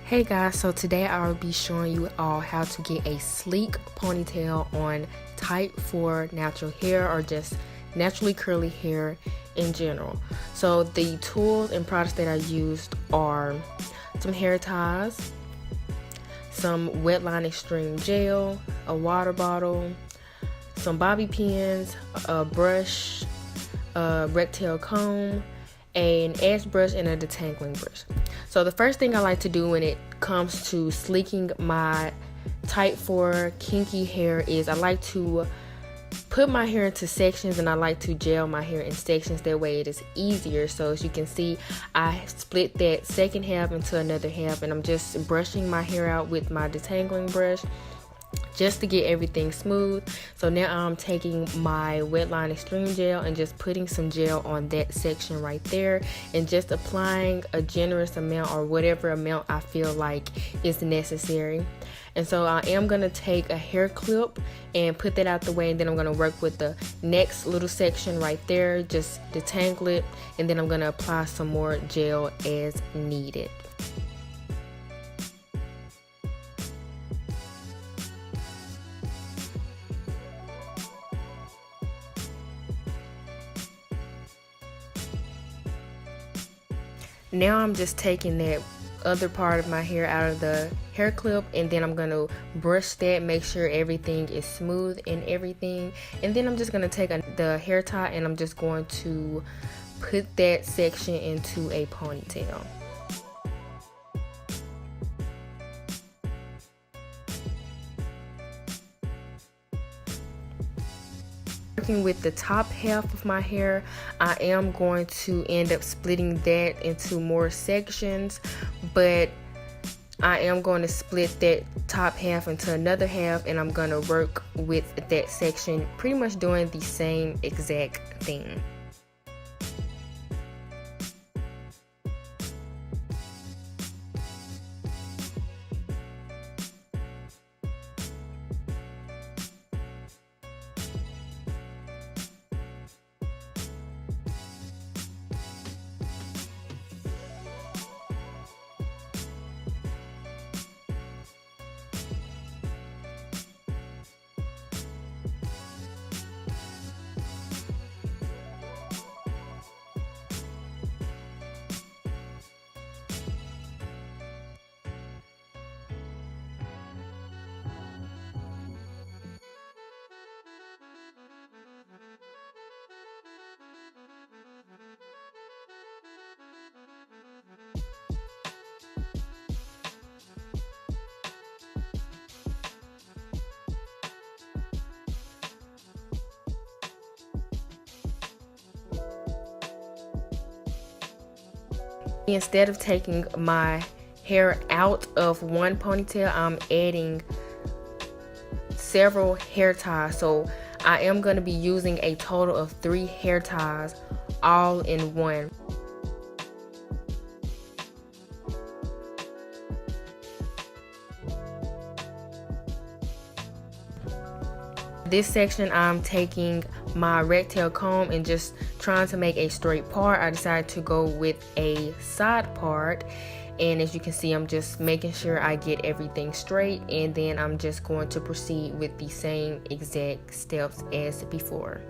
Hey guys, so today I will be showing you all how to get a sleek ponytail on type 4 natural hair or just naturally curly hair in general. So the tools and products that I used are some hair ties, some Wetline Extreme gel, a water bottle, some bobby pins, a brush, a rectangle comb, an edge brush, and a detangling brush. So the first thing I like to do when it comes to sleeking my type 4 kinky hair is I like to put my hair into sections, and I like to gel my hair in sections. That way it is easier. So as you can see, I split that second half into another half, and I'm just brushing my hair out with my detangling brush just to get everything smooth. So now I'm taking my Wetline Extreme gel and just putting some gel on that section right there, and just applying a generous amount or whatever amount I feel like is necessary. And so I am going to take a hair clip and put that out the way, and then I'm going to work with the next little section right there, just detangle it, and then I'm going to apply some more gel as needed. Now I'm just taking that other part of my hair out of the hair clip, and then I'm going to brush that, make sure everything is smooth and everything. And then I'm just going to take the hair tie, and I'm just going to put that section into a ponytail. Working with the top half of my hair, I am going to end up splitting that into more sections, but I am going to split that top half into another half, and I'm going to work with that section, pretty much doing the same exact thing. Instead of taking my hair out of one ponytail, I'm adding several hair ties. So I am going to be using a total of 3 hair ties all in one. This section, I'm taking my rectangle comb and just trying to make a straight part. I decided to go with a side part, and as you can see, I'm just making sure I get everything straight, and then I'm just going to proceed with the same exact steps as before.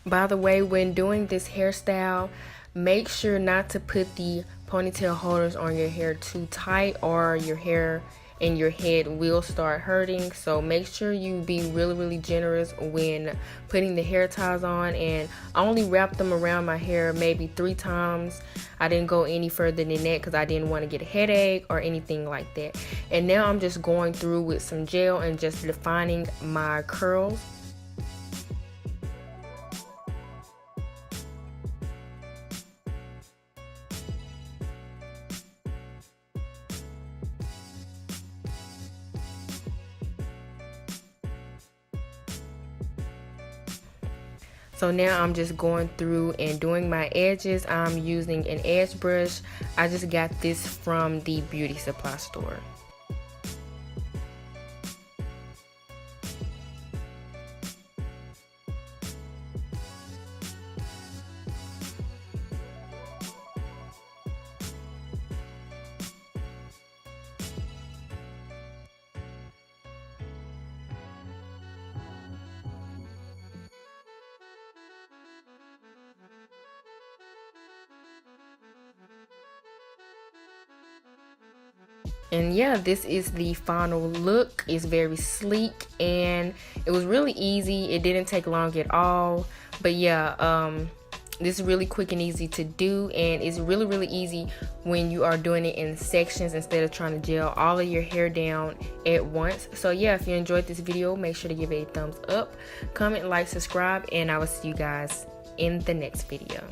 By the way, when doing this hairstyle, make sure not to put the ponytail holders on your hair too tight, or your hair and your head will start hurting. So make sure you be really generous when putting the hair ties on. And I only wrapped them around my hair maybe 3 times. I didn't go any further than that because I didn't want to get a headache or anything like that. And now I'm just going through with some gel and just defining my curls. So now I'm just going through and doing my edges. I'm using an edge brush. I just got this from the beauty supply store. And yeah, this is the final look. It's very sleek and it was really easy. It didn't take long at all. But yeah, this is really quick and easy to do, and it's really easy when you are doing it in sections instead of trying to gel all of your hair down at once. So yeah, if you enjoyed this video, make sure to give it a thumbs up, comment, like, subscribe, and I will see you guys in the next video.